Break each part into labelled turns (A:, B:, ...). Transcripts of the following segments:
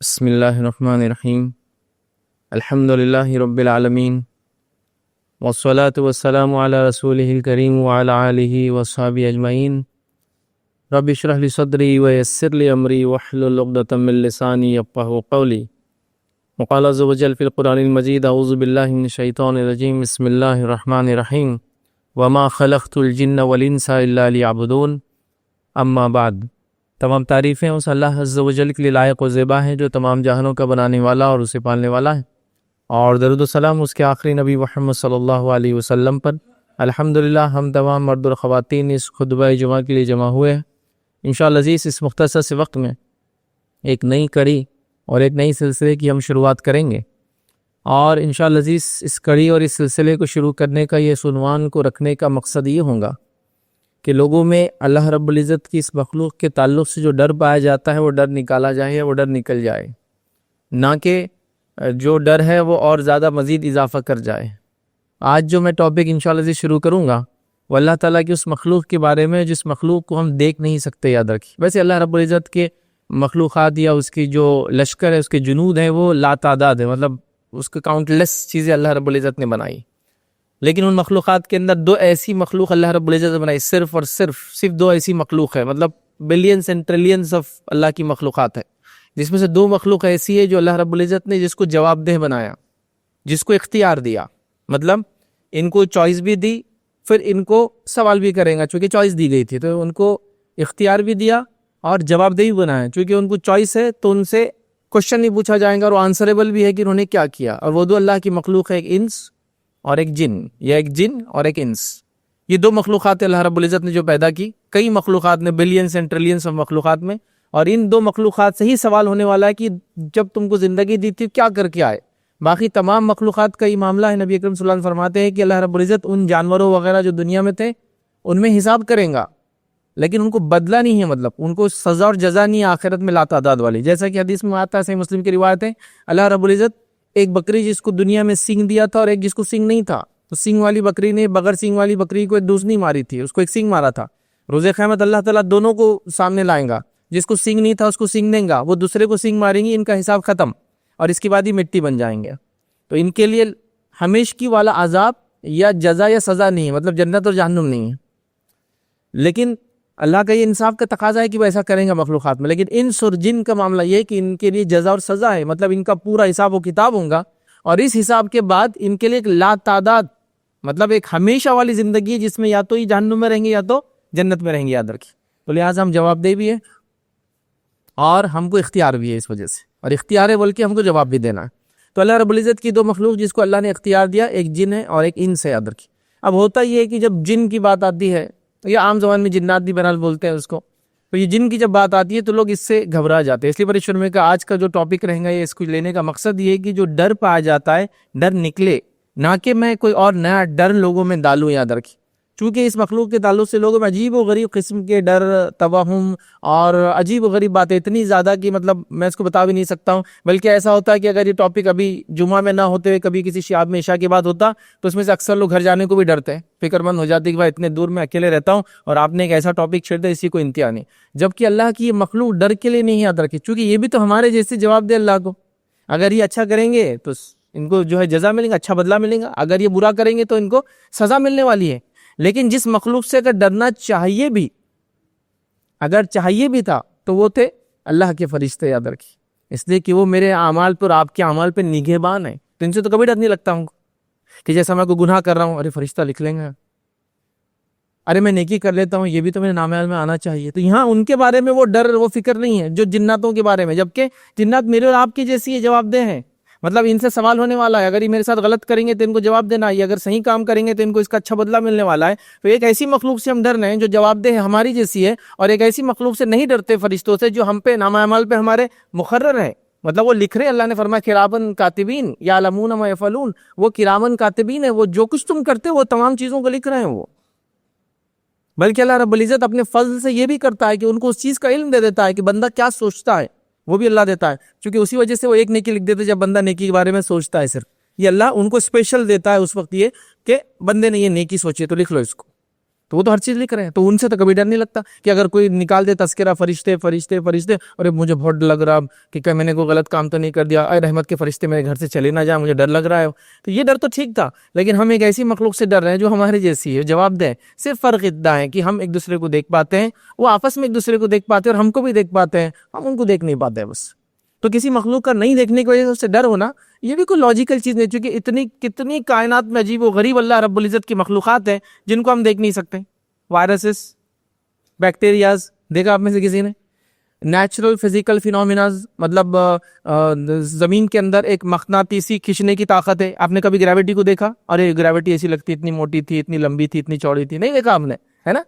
A: بسم اللہ الرحمن الرحیم الحمد للہ رب العالمین والصلاة والسلام علی رسولہ الکریم وعلی آلہ وصحبہ اجمعین رب اشرح لی صدری ویسر لی امری واحلل عقدۃ من لسانی یفقہوا قولی وقال عز وجل فی القرآن المجید اعوذ باللہ من الشیطان الرجیم بسم اللہ الرحمن الرحیم وما خلقت الجن والانس الا لیعبدون اما بعد۔ تمام تعریفیں اس اللہ عز و جل کے لیے لائق و زیبا ہیں جو تمام جہانوں کا بنانے والا اور اسے پالنے والا ہے، اور درود و سلام اس کے آخری نبی محمد صلی اللہ علیہ وسلم پر۔ الحمدللہ ہم تمام مرد و خواتین اس خطبہ جمعہ کے لیے جمع ہوئے ہیں۔ انشاءاللہ عزیز اس مختصر سے وقت میں ایک نئی کڑی اور ایک نئی سلسلے کی ہم شروعات کریں گے، اور انشاءاللہ عزیز اس کڑی اور اس سلسلے کو شروع کرنے کا یہ عنوان کو رکھنے کا مقصد یہ ہوگا کہ لوگوں میں اللہ رب العزت کی اس مخلوق کے تعلق سے جو ڈر پایا جاتا ہے وہ ڈر نکالا جائے، وہ ڈر نکل جائے، نہ کہ جو ڈر ہے وہ اور زیادہ مزید اضافہ کر جائے۔ آج جو میں ٹاپک انشاءاللہ عزیز شروع کروں گا وہ اللہ تعالیٰ کی اس مخلوق کے بارے میں جس مخلوق کو ہم دیکھ نہیں سکتے۔ یاد رکھیے، ویسے اللہ رب العزت کے مخلوقات یا اس کی جو لشکر ہے، اس کے جنود ہیں، وہ لا تعداد ہے، مطلب اس کے کاؤنٹ لیس چیزیں اللہ رب العزت نے بنائی، لیکن ان مخلوقات کے اندر دو ایسی مخلوق اللہ رب العزت نے بنائی، صرف اور صرف دو ایسی مخلوق ہے، مطلب بلینز اینڈ ٹریلینز آف اللہ کی مخلوقات ہے، جس میں سے دو مخلوق ایسی ہے جو اللہ رب العزت نے جس کو جواب دہ بنایا، جس کو اختیار دیا، مطلب ان کو چوائس بھی دی، پھر ان کو سوال بھی کریں گا چونکہ چوائس دی گئی تھی، تو ان کو اختیار بھی دیا اور جواب دہ بھی بنایا، چونکہ ان کو چوائس ہے تو ان سے کوشچن نہیں پوچھا جائے گا، اور آنسریبل بھی ہے کہ انہوں نے کیا کیا۔ اور وہ دو اللہ کی مخلوق ہے، ایک انس اور ایک جن، یا ایک جن اور ایک انس۔ یہ دو مخلوقات اللہ رب العزت نے جو پیدا کی، کئی مخلوقات نے، بلینز اینڈ ٹریلینز آف مخلوقات میں، اور ان دو مخلوقات سے ہی سوال ہونے والا ہے کہ جب تم کو زندگی دی تھی کیا کر کے آئے۔ باقی تمام مخلوقات کا یہ معاملہ ہے، نبی اکرم صلی اللہ علیہ وسلم فرماتے ہیں کہ اللہ رب العزت ان جانوروں وغیرہ جو دنیا میں تھے ان میں حساب کریں گا، لیکن ان کو بدلہ نہیں ہے، مطلب ان کو سزا اور جزا نہیں ہے آخرت میں لا تعداد والی، جیسا کہ حدیث میں آتا ہے، صحیح مسلم کی روایت ہے، اللہ رب العزت ایک بکری جس کو دنیا میں سینگ دیا تھا اور ایک جس کو سینگ نہیں تھا، تو سینگ والی بکری نے بغیر سینگ والی بکری کو ایک دوسری ماری تھی، اس کو ایک سینگ مارا تھا۔ روز قیامت اللہ تعالیٰ دونوں کو سامنے لائیں گا، جس کو سینگ نہیں تھا اس کو سینگ دیں گا، وہ دوسرے کو سینگ ماریں گی، ان کا حساب ختم، اور اس کے بعد ہی مٹی بن جائیں گے۔ تو ان کے لیے ہمیشگی والا عذاب یا جزا یا سزا نہیں ہے، مطلب جنت اور جہنم نہیں ہے، لیکن اللہ کا یہ انصاف کا تقاضا ہے کہ وہ ایسا کریں گا مخلوقات میں۔ لیکن انس اور جن کا معاملہ یہ ہے کہ ان کے لیے جزا اور سزا ہے، مطلب ان کا پورا حساب و کتاب ہوگا، اور اس حساب کے بعد ان کے لیے ایک لا تعداد، مطلب ایک ہمیشہ والی زندگی ہے، جس میں یا تو یہ جہنم میں رہیں گے یا تو جنت میں رہیں گے، یاد رکھیے۔ تو لہٰذا ہم جواب دہ بھی ہے اور ہم کو اختیار بھی ہے، اس وجہ سے، اور اختیار ہے بلکہ ہم کو جواب بھی دینا ہے۔ تو اللہ رب العزت کی دو مخلوق جس کو اللہ نے اختیار دیا، ایک جن ہے اور ایک انس ہے، یاد رکھیے۔ اب ہوتا یہ ہے کہ جب جن کی بات آتی ہے، یا عام زبان میں جنات بھی بہرحال بولتے ہیں اس کو، تو یہ جن کی جب بات آتی ہے تو لوگ اس سے گھبرا جاتے ہیں، اس لیے بڑے شروع میں کا آج کا جو ٹاپک رہے گا، یہ اس کو لینے کا مقصد یہ ہے کہ جو ڈر پایا جاتا ہے ڈر نکلے، نہ کہ میں کوئی اور نیا ڈر لوگوں میں ڈالوں۔ یاد رکھیے، چونکہ اس مخلوق کے تعلق سے لوگوں میں عجیب و غریب قسم کے ڈر، توہم اور عجیب و غریب باتیں اتنی زیادہ کہ مطلب میں اس کو بتا بھی نہیں سکتا ہوں۔ بلکہ ایسا ہوتا ہے کہ اگر یہ ٹاپک ابھی جمعہ میں نہ ہوتے ہوئے کبھی کسی شعب میں عشاء کے بعد ہوتا تو اس میں سے اکثر لوگ گھر جانے کو بھی ڈرتے ہیں، فکر مند ہو جاتے کہ بھائی اتنے دور میں اکیلے رہتا ہوں اور آپ نے ایک ایسا ٹاپک چھیڑ دیا اسی کو انتہا نہیں۔ جبکہ اللہ کی یہ مخلوق ڈر کے لیے نہیں، یاد رکھے، چونکہ یہ بھی تو ہمارے جیسے جواب دے اللہ کو۔ اگر یہ اچھا کریں گے تو ان کو جو ہے جزا ملے گا، اچھا بدلہ ملے گا، اگر یہ برا کریں گے تو ان کو سزا ملنے والی ہے۔ لیکن جس مخلوق سے اگر ڈرنا چاہیے بھی، اگر چاہیے بھی تھا تو وہ تھے اللہ کے فرشتے، یاد رکھیے، اس لیے کہ وہ میرے اعمال پر، آپ کے اعمال پہ نگہبان ہیں، تو ان سے تو کبھی ڈر نہیں لگتا ہوں کہ جیسا میں کوئی گناہ کر رہا ہوں، ارے فرشتہ لکھ لیں گے، ارے میں نیکی کر لیتا ہوں یہ بھی تو میرے نام میں آنا چاہیے۔ تو یہاں ان کے بارے میں وہ ڈر، وہ فکر نہیں ہے جو جناتوں کے بارے میں، جبکہ جنات میرے اور آپ کی جیسی ہے، جواب دہ ہیں، مطلب ان سے سوال ہونے والا ہے، اگر یہ میرے ساتھ غلط کریں گے تو ان کو جواب دینا ہے، اگر صحیح کام کریں گے تو ان کو اس کا اچھا بدلہ ملنے والا ہے۔ تو ایک ایسی مخلوق سے ہم ڈر رہے ہیں جو جواب دہ ہے، ہماری جیسی ہے، اور ایک ایسی مخلوق سے نہیں ڈرتے فرشتوں سے جو ہم پہ، نامہ اعمال پہ ہمارے مقرر ہیں، مطلب وہ لکھ رہے ہیں۔ اللہ نے فرمایا کرامن کاتبین یعلمون ما یفعلون، وہ کرامن کاتبین ہے، وہ جو کچھ تم کرتے ہو وہ تمام چیزوں کو لکھ رہے ہیں وہ۔ بلکہ اللہ رب العزت اپنے فضل سے یہ بھی کرتا ہے کہ ان کو اس چیز کا علم دے دیتا ہے کہ بندہ کیا سوچتا ہے، وہ بھی اللہ دیتا ہے، چونکہ اسی وجہ سے وہ ایک نیکی لکھ دیتے جب بندہ نیکی کے بارے میں سوچتا ہے، صرف یہ اللہ ان کو اسپیشل دیتا ہے اس وقت، یہ کہ بندے نے یہ نیکی سوچی ہے تو لکھ لو اس کو۔ تو وہ تو ہر چیز لکھ رہے ہیں، تو ان سے تو کبھی ڈر نہیں لگتا کہ اگر کوئی نکال دے تذکرہ فرشتے فرشتے فرشتے، اور مجھے بہت ڈر لگ رہا کہ میں نے کوئی غلط کام تو نہیں کر دیا، اے رحمت کے فرشتے میرے گھر سے چلے نہ جائیں، مجھے ڈر لگ رہا ہے. تو یہ ڈر تو ٹھیک تھا، لیکن ہم ایک ایسی مخلوق سے ڈر رہے ہیں جو ہمارے جیسی ہے، جواب دہ. صرف فرق اتنا ہے کہ ہم ایک دوسرے کو دیکھ پاتے ہیں، وہ آپس میں ایک دوسرے کو دیکھ پاتے ہیں اور ہم کو بھی دیکھ پاتے ہیں، ہم ان کو دیکھ نہیں پاتے ہیں بس. تو کسی مخلوق کا نہیں دیکھنے کی وجہ سے اس سے ڈر ہونا یہ بھی کوئی لاجیکل چیز نہیں، چونکہ کتنی کائنات میں عجیب و غریب اللہ رب العزت کی مخلوقات ہیں جن کو ہم دیکھ نہیں سکتے. وائرسز، بیکٹیریاز، دیکھا آپ میں سے کسی نے؟ نیچرل فزیکل فینومیناز، مطلب زمین کے اندر ایک مقناطیسی کھینچنے کی طاقت ہے. آپ نے کبھی گریوٹی کو دیکھا؟ ارے گریوٹی ایسی لگتی، اتنی موٹی تھی، اتنی لمبی تھی، اتنی چوڑی تھی، نہیں دیکھا آپ نے، ہے نا؟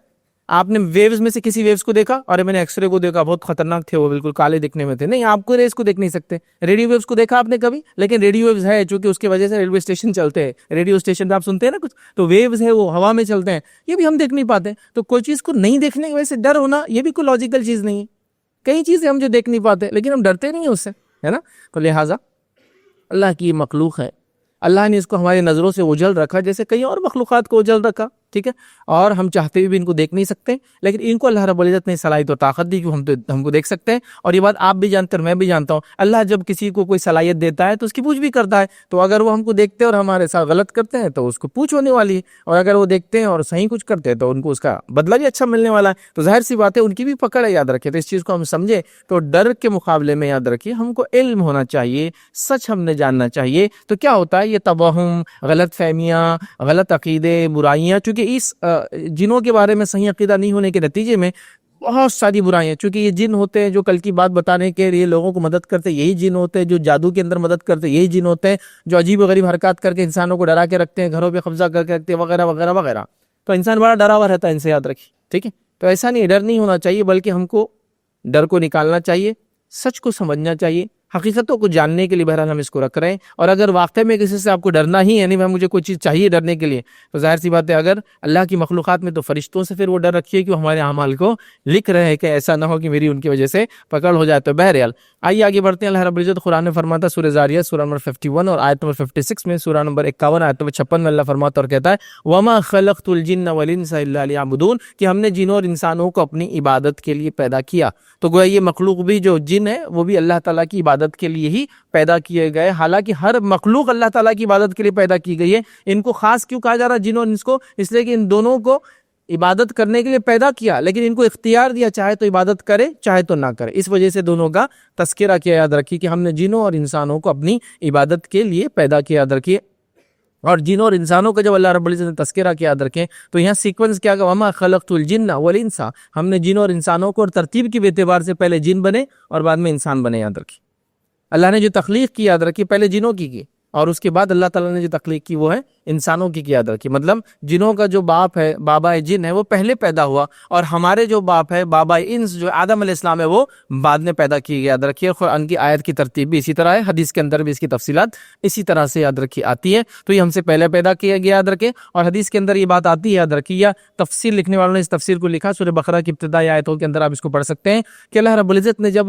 A: آپ نے ویوز میں سے کسی ویوز کو دیکھا؟ ارے میں نے ایکس رے کو دیکھا، بہت خطرناک تھے وہ، بالکل کالے دکھنے میں تھے. نہیں، آپ کو ریز کو دیکھ نہیں سکتے. ریڈیو ویوز کو دیکھا آپ نے کبھی؟ لیکن ریڈیو ویوز ہے چونکہ اس کی وجہ سے ریلوے اسٹیشن چلتے ہیں، ریڈیو اسٹیشن پہ آپ سنتے ہیں نا کچھ، تو ویوز ہے وہ ہوا میں چلتے ہیں، یہ بھی ہم دیکھ نہیں پاتے. تو کوئی چیز کو نہیں دیکھنے کی وجہ سے ڈر ہونا یہ بھی کوئی لاجیکل چیز نہیں ہے. کئی چیزیں ہم جو دیکھ نہیں پاتے لیکن ہم ڈرتے نہیں ہیں اس سے، ہے نا؟ تو لہٰذا اللہ کی مخلوق ہے، اللہ نے اس کو ہماری نظروں سے اجل رکھا جیسے کئی اور مخلوقات کو اجل رکھا، ٹھیک ہے؟ اور ہم چاہتے بھی ان کو دیکھ نہیں سکتے، لیکن ان کو اللہ رب العزت نے صلاحیت و طاقت دی کہ ہم کو دیکھ سکتے ہیں. اور یہ بات آپ بھی جانتے ہیں اور میں بھی جانتا ہوں، اللہ جب کسی کو کوئی صلاحیت دیتا ہے تو اس کی پوچھ بھی کرتا ہے. تو اگر وہ ہم کو دیکھتے ہیں اور ہمارے ساتھ غلط کرتے ہیں تو اس کو پوچھ ہونے والی ہے، اور اگر وہ دیکھتے ہیں اور صحیح کچھ کرتے ہیں تو ان کو اس کا بدلہ بھی اچھا ملنے والا ہے. تو ظاہر سی بات ہے ان کی بھی پکڑ ہے، یاد رکھیں. تو اس چیز کو ہم سمجھے تو ڈر کے مقابلے میں یاد رکھیے ہم کو علم ہونا چاہیے، سچ ہم نے جاننا چاہیے. تو کیا ہوتا ہے یہ توہم، غلط فہمیاں، غلط عقیدے، برائیاں، چونکہ اس جنوں کے بارے میں صحیح عقیدہ نہیں ہونے کے نتیجے میں بہت ساری برائیاں، چونکہ یہ جن ہوتے ہیں جو کل کی بات بتانے کے لیے لوگوں کو مدد کرتے، یہی جن ہوتے ہیں جو جادو کے اندر مدد کرتے، یہی جن ہوتے ہیں جو عجیب و غریب حرکات کر کے انسانوں کو ڈرا کے رکھتے ہیں، گھروں پہ قبضہ کر کے رکھتے ہیں، وغیرہ وغیرہ وغیرہ. تو انسان بڑا ڈرا ہوا رہتا ہے ان سے، یاد رکھیے، ٹھیک ہے؟ تو ایسا نہیں، ڈر نہیں ہونا چاہیے، بلکہ ہم کو ڈر کو نکالنا چاہیے، سچ کو سمجھنا چاہیے، حقیقتوں کو جاننے کے لیے بہرحال ہم اس کو رکھ رہے ہیں. اور اگر واقعی میں کسی سے آپ کو ڈرنا ہی ہے، نہیں مجھے کوئی چیز چاہیے ڈرنے کے لیے، تو ظاہر سی بات ہے اگر اللہ کی مخلوقات میں تو فرشتوں سے پھر وہ ڈر رکھیے کہ وہ ہمارے اعمال کو لکھ رہے ہیں، کہ ایسا نہ ہو کہ میری ان کی وجہ سے پکڑ ہو جائے. تو بہرحال آئیے آگے بڑھتے ہیں. اللہ رب العزت قرآن میں فرماتا، سورہ زاریات سورہ نمبر 51 اور آیت نمبر 56 میں، سورہ نمبر 51 آیت نمبر 56 میں اللہ فرماتا اور کہتا ہے وَمَا خَلَقْتُ الْجِنَّ وَالْإِنسَ إِلَّا لِيَعْبُدُونَ، کہ ہم نے جنوں اور انسانوں کو اپنی عبادت کے لیے پیدا کیا. تو گویا یہ مخلوق بھی جو جن ہے وہ بھی اللہ تعالیٰ کی عبادت کے لیے ہی پیدا کیے گئے. حالانکہ ہر مخلوق اللہ تعالیٰ کی عبادت کے لیے پیدا کی گئی ہے. ان کو خاص کیوں کہا جا رہا ہے جن اور انس کو؟ اس لیے کہ ان دونوں کو عبادت کرنے کے لیے پیدا کیا، لیکن ان کو اختیار دیا، چاہے تو عبادت کرے چاہے تو نہ کرے. اس وجہ سے دونوں کا تذکرہ کیا. یاد رکھیے کہ ہم نے جنوں اور انسانوں کو اپنی عبادت کے لیے پیدا کیا. یاد رکھیے. اور جنوں اور انسانوں کا جب اللہ رب العزت نے تذکرہ کیا، یاد رکھیں تو یہاں سیکوینس کیا کہ وَمَا خَلَقْتُ الْجِنَّ وَالْإِنسَ، ہم نے جنوں اور انسانوں کو، اور ترتیب کے اعتبار سے پہلے جن بنے اور بعد میں انسان بنے. یاد رکھیں اللہ نے جو تخلیق کی، یاد رکھیے پہلے جنوں کی اور اس کے بعد اللہ تعالیٰ نے جو تخلیق کی وہ ہے انسانوں کی. یاد رکھیے مطلب جنوں کا جو باپ ہے، بابا جن ہے، وہ پہلے پیدا ہوا، اور ہمارے جو باپ ہے، بابا انس جو آدم علیہ السلام ہے، وہ بعد میں پیدا کی گئی. یاد رکھیے قرآن کی آیت کی ترتیب بھی اسی طرح ہے، حدیث کے اندر بھی اس کی تفصیلات اسی طرح سے یاد رکھی آتی ہے. تو یہ ہم سے پہلے پیدا کیا گیا، یاد رکھیں. اور حدیث کے اندر یہ بات آتی ہے، یاد رکھیے، یا تفسیر لکھنے والوں نے اس تفسیر کو لکھا سورہ بقرہ کی ابتدائی آیتوں کے اندر، آپ اس کو پڑھ سکتے ہیں کہ اللہ رب العزت نے جب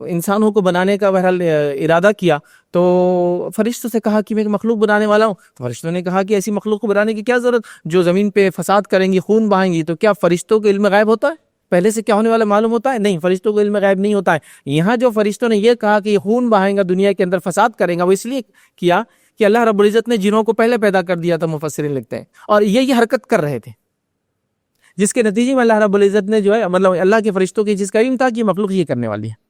A: انسانوں کو بنانے کا بہرحال ارادہ کیا تو فرشتوں سے کہا کہ میں ایک مخلوق بنانے والا ہوں. تو فرشتوں نے کہا کہ ایسی مخلوق کو بنانے کی کیا ضرورت جو زمین پہ فساد کریں گی، خون بہائیں گی. تو کیا فرشتوں کو علم غیب ہوتا ہے؟ پہلے سے کیا ہونے والا معلوم ہوتا ہے؟ نہیں، فرشتوں کو علم غیب نہیں ہوتا ہے. یہاں جو فرشتوں نے یہ کہا کہ یہ خون بہائیں گا، دنیا کے اندر فساد کریں گا، وہ اس لیے کیا کہ اللہ رب العزت نے جنوں کو پہلے پیدا کر دیا تھا، مفسرین لکھتے ہیں، اور یہ حرکت کر رہے تھے، جس کے نتیجے میں اللہ رب العزت نے جو ہے مطلب اللہ کے فرشتوں کی جس کا علم تھا کہ مخلوق یہ کرنے والی ہے.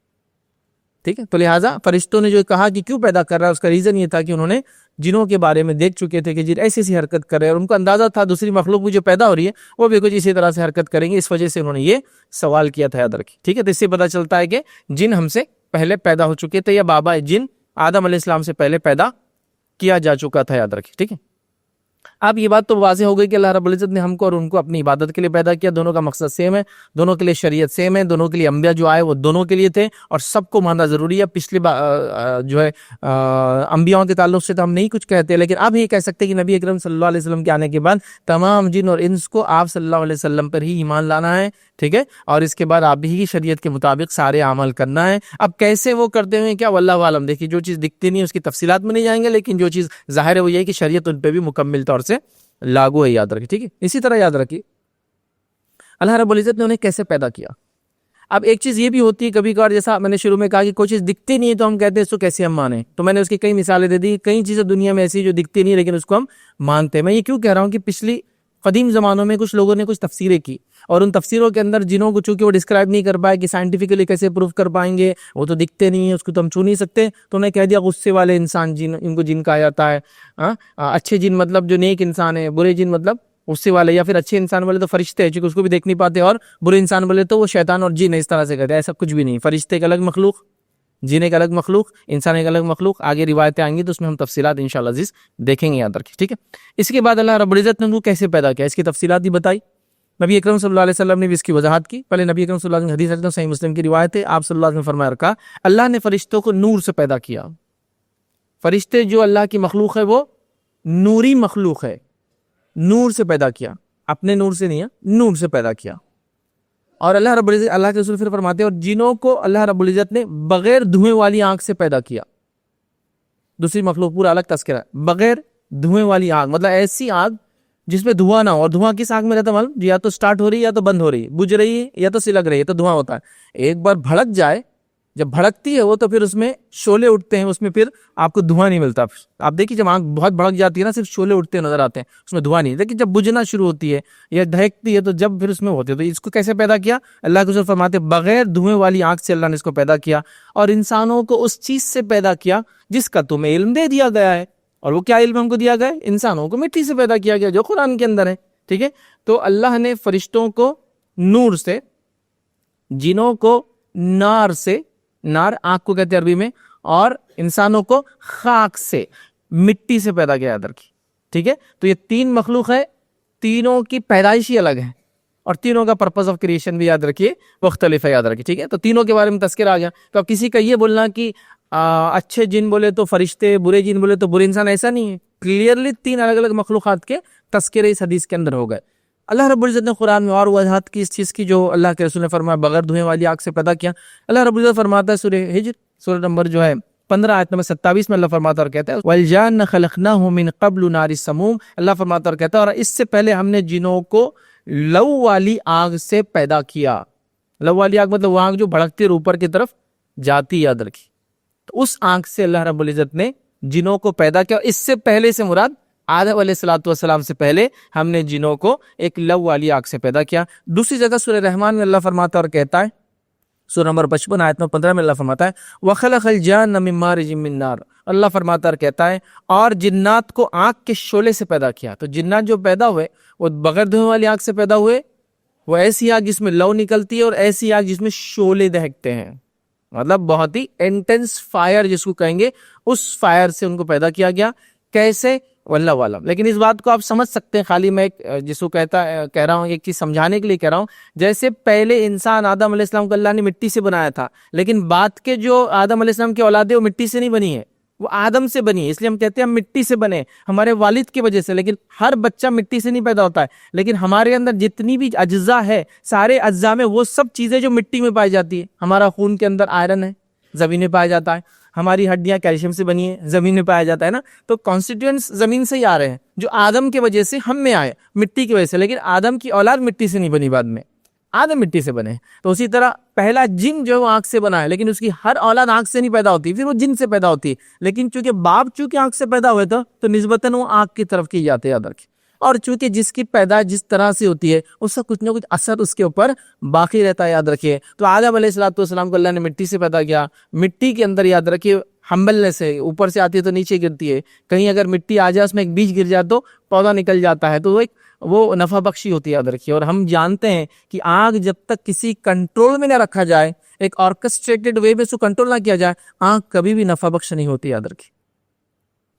A: ٹھیک ہے. تو لہٰذا فرشتوں نے جو کہا کہ کیوں پیدا کر رہا ہے، اس کا ریزن یہ تھا کہ انہوں نے جنوں کے بارے میں دیکھ چکے تھے کہ جن ایسی ایسی حرکت کر رہے ہیں، اور ان کو اندازہ تھا دوسری مخلوق بھی جو پیدا ہو رہی ہے وہ بھی کچھ اسی طرح سے حرکت کریں گے. اس وجہ سے انہوں نے یہ سوال کیا تھا. یاد رکھیں. ٹھیک ہے. تو اس سے پتہ چلتا ہے کہ جن ہم سے پہلے پیدا ہو چکے تھے، یا بابا جن آدم علیہ السلام سے پہلے پیدا کیا جا چکا تھا. یاد رکھیں. ٹھیک ہے. اب یہ بات تو واضح ہو گئی کہ اللہ رب العزت نے ہم کو اور ان کو اپنی عبادت کے لیے پیدا کیا. دونوں کا مقصد سیم ہے، دونوں کے لیے شریعت سیم ہے، دونوں کے لیے انبیاء جو آئے وہ دونوں کے لیے تھے، اور سب کو ماننا ضروری ہے. پچھلے جو ہے انبیاءوں کے تعلق سے تو ہم نہیں کچھ کہتے، لیکن اب یہ کہہ سکتے کہ نبی اکرم صلی اللہ علیہ وسلم کے آنے کے بعد تمام جن اور انس کو آپ صلی اللہ علیہ وسلم پر ہی ایمان لانا ہے. ٹھیک ہے. اور اس کے بعد آپ بھی کی شریعت کے مطابق سارے عمل کرنا ہے. اب کیسے وہ کرتے ہوئے کیا واللہ عالم. دیکھیے جو چیز دکھتی نہیں اس کی تفصیلات میں نہیں جائیں گے، لیکن جو چیز ظاہر ہے وہ یہ ہے کہ شریعت ان پہ بھی مکمل طور سے لاگو ہے, یاد رکھیے, ٹھیک ہے. اسی طرح یاد رکھیے اللہ رب العزت نے انہیں کیسے پیدا کیا. اب ایک چیز یہ بھی ہوتی ہے کبھی کبھار, جیسا میں نے شروع میں کہا کہ کوئی چیز دکھتی نہیں ہے تو ہم کہتے ہیں اس کو کیسے ہم مانیں. تو میں نے اس کی کئی مثالیں دے دی. کئی چیزیں دنیا میں ایسی جو دکھتی نہیں لیکن اس کو ہم مانتے ہیں. میں یہ کیوں کہہ رہا ہوں کہ پچھلی قدیم زمانوں میں کچھ لوگوں نے کچھ تفسیریں کی, اور ان تفسیروں کے اندر جنوں کو چونکہ وہ ڈسکرائب نہیں کر پائے کہ سائنٹیفکلی کیسے پروف کر پائیں گے, وہ تو دکھتے نہیں ہیں, اس کو تو ہم چھو نہیں سکتے, تو انہیں کہہ دیا غصے والے انسان جن, ان کو جن کہا جاتا ہے. اچھے جن مطلب جو نیک انسان ہے, برے جن مطلب غصے والے, یا پھر اچھے انسان والے تو فرشتے ہیں چونکہ اس کو بھی دیکھ نہیں پاتے, اور برے انسان والے تو وہ شیطان اور جن, اس طرح سے کہتے ہیں. ایسا کچھ بھی نہیں. فرشتے ایک الگ مخلوق, جن ایک الگ مخلوق, انسان ایک الگ مخلوق. آگے روایتیں آئیں گی تو اس میں ہم تفصیلات انشاءاللہ عزیز دیکھیں گے, یاد رکھیں, ٹھیک ہے. اس کے بعد اللہ رب العزت نے ان کو کیسے پیدا کیا, اس کی تفصیلات بھی بتائی. نبی اکرم صلی اللہ علیہ وسلم نے بھی اس کی وضاحت کی. پہلے نبی اکرم صلی اللہ علیہ وسلم کی حدیث صحیح مسلم کی روایت ہے, آپ صلی اللہ علیہ وسلم نے فرمایا رکھا اللہ نے فرشتوں کو نور سے پیدا کیا. فرشتے جو اللہ کی مخلوق ہے وہ نوری مخلوق ہے, نور سے پیدا کیا, اپنے نور سے نہیں ہے, نور سے پیدا کیا. اور اللہ رب العزت, اللہ کے رسول پھر فرماتے ہیں اور جنوں کو اللہ رب العزت نے بغیر دھوئیں والی آنکھ سے پیدا کیا. دوسری مخلوق پورا الگ تذکرہ ہے, بغیر دھوئیں والی آنکھ مطلب ایسی آنکھ جس میں دھواں نہ ہو. اور دھواں کس آنکھ میں رہتا ہے معلوم, یا تو سٹارٹ ہو رہی ہے یا تو بند ہو رہی ہے, بجھ رہی ہے یا تو سلگ رہی ہے, تو دھواں ہوتا ہے. ایک بار بھڑک جائے, جب بھڑکتی ہے وہ تو پھر اس میں شعلے اٹھتے ہیں, اس میں پھر آپ کو دھواں نہیں ملتا. آپ دیکھیے جب آنکھ بہت بھڑک جاتی ہے نا, صرف شعلے اٹھتے نظر آتے ہیں, اس میں دھواں نہیں. لیکن جب بجھنا شروع ہوتی ہے یا دھڑکتی ہے تو جب پھر اس میں ہوتی ہے. تو اس کو کیسے پیدا کیا, اللہ کے رسول فرماتے بغیر دھوئیں والی آنکھ سے اللہ نے اس کو پیدا کیا. اور انسانوں کو اس چیز سے پیدا کیا جس کا تمہیں علم دے دیا گیا ہے. اور وہ کیا علم ہم کو دیا گیا ہے, انسانوں کو مٹی سے پیدا کیا گیا جو قرآن کے اندر ہے, ٹھیک ہے. تو اللہ نے فرشتوں کو نور سے, جنوں کو نار سے, نار آنکھ کو کہتے ہیں عربی میں, اور انسانوں کو خاک سے, مٹی سے پیدا کیا, یاد رکھیے, ٹھیک ہے. تو یہ تین مخلوق ہے, تینوں کی پیدائش ہی الگ ہے, اور تینوں کا پرپز آف کریشن بھی یاد رکھیے مختلف ہے, یاد رکھیے, ٹھیک ہے. تو تینوں کے بارے میں تذکرہ آ گیا. تو اب کسی کا یہ بولنا کہ اچھے جن بولے تو فرشتے, برے جن بولے تو برے انسان, ایسا نہیں ہے. کلیئرلی تین الگ الگ مخلوقات کے تذکرے اس حدیث کے اندر ہو گئے. اللہ رب العزت نے قرآن میں اور وضاحت کی اس چیز کی جو اللہ کے رسول نے فرمایا بغیر دھوئیں والی آنکھ سے پیدا کیا. اللہ رب العزت فرماتا ہے سورہ ہجر, سورہ نمبر جو ہے 15 آیت نمبر 27 میں اللہ فرماتا اور کہتا ہے وَالْجَانَّ خَلَقْنَاهُ مِنْ قَبْلُ نَارِ السَّمُومِ. اللہ فرماتا اور کہتا ہے اور اس سے پہلے ہم نے جنوں کو لو والی آگ سے پیدا کیا. لو والی آگ مطلب وہ آگ جو بھڑکتی اور اوپر کی طرف جاتی, یاد رکھی. تو اس آنکھ سے اللہ رب العزت نے جنوں کو پیدا کیا. اس سے پہلے سے مراد آدم علیہ السلام سے پہلے ہم نے جنوں کو ایک لو والی آگ سے پیدا کیا. دوسری جگہ سورہ رحمان میں اللہ فرماتا اور کہتا ہے, سورہ نمبر 55 آیت نمبر 15 میں اللہ فرماتا ہے وَخَلَقَ الْجَانَّ مِن مَارِجٍ مِّن نَارٍ. اللہ فرماتا اور کہتا ہے اور جنات کو آگ کے شعلے سے پیدا کیا. تو جنات جو پیدا ہوئے وہ بغیر دھوئیں والی آگ سے پیدا ہوئے, وہ ایسی آگ جس میں لو نکلتی ہے اور ایسی آگ جس میں شعلے دہکتے ہیں, مطلب بہت ہی انٹینس فائر جس کو کہیں گے, اس فائر سے ان کو پیدا کیا گیا. کیسے, واللہ عالم. لیکن اس بات کو آپ سمجھ سکتے ہیں, خالی میں جس کو کہہ رہا ہوں ایک چیز سمجھانے کے لیے کہہ رہا ہوں. جیسے پہلے انسان آدم علیہ السلام کو اللہ نے مٹی سے بنایا تھا, لیکن بعد کے جو آدم علیہ السلام کی اولادیں وہ مٹی سے نہیں بنی ہے, وہ آدم سے بنی ہے. اس لیے ہم کہتے ہیں ہم مٹی سے بنے ہمارے والد کی وجہ سے. لیکن ہر بچہ مٹی سے نہیں پیدا ہوتا ہے, لیکن ہمارے اندر جتنی بھی اجزاء ہے, سارے اجزاء میں وہ سب چیزیں جو مٹی میں پائی جاتی ہے. ہمارا خون کے اندر آئرن ہے, زمین میں پایا جاتا ہے. ہماری ہڈیاں کیلشیم سے بنی ہیں, زمین میں پایا جاتا ہے نا. تو کانسٹیٹوئنٹس زمین سے ہی آ رہے ہیں جو آدم کی وجہ سے ہم میں آئے, مٹی کی وجہ سے. لیکن آدم کی اولاد مٹی سے نہیں بنی, بعد میں آدم مٹی سے بنے. تو اسی طرح پہلا جن جو آنکھ سے بنا ہے, لیکن اس کی ہر اولاد آنکھ سے نہیں پیدا ہوتی, پھر وہ جن سے پیدا ہوتی ہے. لیکن چونکہ باپ چونکہ آنکھ سے پیدا ہوئے تو نسبتاً وہ آنکھ کی طرف کی جاتے, یاد رکھیں. اور چونکہ جس کی پیدائش جس طرح سے ہوتی ہے اس کا کچھ نہ کچھ اثر اس کے اوپر باقی رہتا ہے, یاد رکھیے. تو آدم علیہ السلام کو اللہ نے مٹی سے پیدا کیا. مٹی کے اندر یاد رکھیے ہمبلنے سے, اوپر سے آتی ہے تو نیچے گرتی ہے. کہیں اگر مٹی آ جائے اس میں ایک بیج گر جائے تو پودا نکل جاتا ہے, تو وہ نفع بخشی ہوتی ہے, یاد رکھیے. اور ہم جانتے ہیں کہ آگ جب تک کسی کنٹرول میں نہ رکھا جائے, ایک آرکسٹریٹڈ وے میں اس کو کنٹرول نہ کیا جائے, آگ کبھی بھی نفع بخش نہیں ہوتی, یاد رکھیے.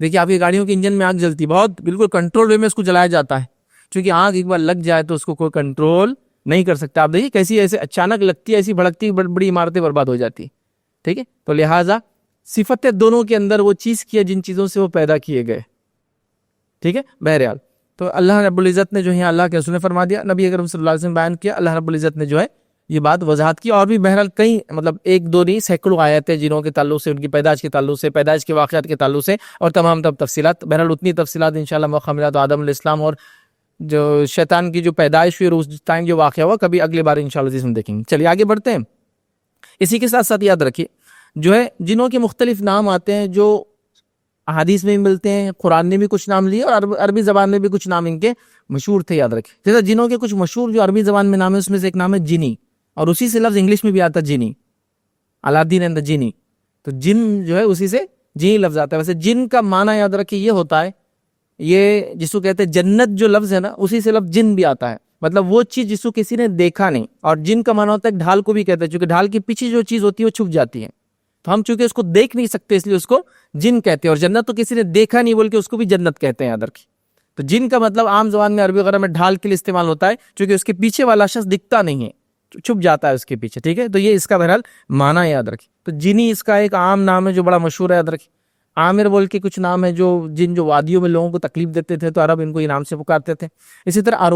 A: دیکھیے آپ کی گاڑیوں کے انجن میں آگ جلتی, بہت بالکل کنٹرول وے میں اس کو جلایا جاتا ہے, کیونکہ آگ ایک بار لگ جائے تو اس کو کوئی کنٹرول نہیں کر سکتا. آپ دیکھیے کیسی ایسے اچانک لگتی ہے, ایسی بھڑکتی, بڑی عمارتیں برباد ہو جاتی, ٹھیک ہے. تو لہٰذا صفتیں دونوں کے اندر وہ چیز کی ہے جن چیزوں سے وہ پیدا کیے گئے, ٹھیک ہے. بہرحال تو اللہ رب العزت نے جو ہے اللہ کے رسول نے فرما دیا, نبی اکرم صلی اللہ علیہ وسلم بیان کیا, اللہ رب العزت نے جو ہے یہ بات وضاحت کی. اور بھی بہرحال کئی مطلب ایک دو نہیں سینکڑوں آیت ہیں جنہوں کے تعلق سے، ان کی پیدائش کے تعلق سے، پیدائش کے واقعات کے تعلق سے، اور تمام تفصیلات. بہرحال اتنی تفصیلات انشاءاللہ موقع ملا تو آدم علیہ السلام اور جو شیطان کی جو پیدائش ہوئی اور اس ٹائم جو واقعہ ہوا کبھی اگلی بار انشاءاللہ جس میں دیکھیں گے. چلیے آگے بڑھتے ہیں. اسی کے ساتھ ساتھ یاد رکھیے جو ہے جنہوں کے مختلف نام آتے ہیں جو احادیث میں بھی ملتے ہیں، قرآن نے بھی کچھ نام لیے اور عربی زبان میں بھی کچھ نام ان کے مشہور تھے. یاد رکھیں جیسا جنہوں کے کچھ مشہور جو عربی زبان میں نام ہے اس میں سے ایک نام ہے جنی، اور اسی سے لفظ انگلش میں بھی آتا ہے جنی، الادین اینڈ دا جنی. تو جن جو ہے اسی سے جنی لفظ آتا ہے. ویسے جن کا معنی یاد رکھیں یہ ہوتا ہے، یہ جس کو کہتے ہیں جنت جو لفظ ہے نا اسی سے لفظ جن بھی آتا ہے. مطلب وہ چیز جس کو کسی نے دیکھا نہیں. اور جن کا معنی ہوتا ہے ڈھال کو بھی کہتے ہیں، چونکہ ڈھال کے پیچھے جو چیز ہوتی ہے وہ چھپ جاتی ہے، تو ہم چونکہ اس کو دیکھ نہیں سکتے اس لیے اس کو جن کہتے ہیں. اور جنت تو کسی نے دیکھا نہیں بول کے اس کو بھی جنت کہتے ہیں. یاد رکھیں تو جن کا مطلب عام زبان میں عربی وغیرہ میں ڈھال کے لیے استعمال ہوتا ہے، چونکہ اس کے پیچھے والا شخص دکھتا نہیں ہے، چھپ جاتا ہے اس کے پیچھے. ٹھیک ہے، تو یہ اس کا بہرحال معنی یاد رکھیں. تو جنی اس کا ایک عام نام ہے جو بڑا مشہور ہے. یاد رکھیں عامر بول کے کچھ نام ہے جو جن جو وادیوں میں لوگوں کو تکلیف دیتے تھے تو عرب ان کو یہ نام سے پکارتے تھے. اسی طرح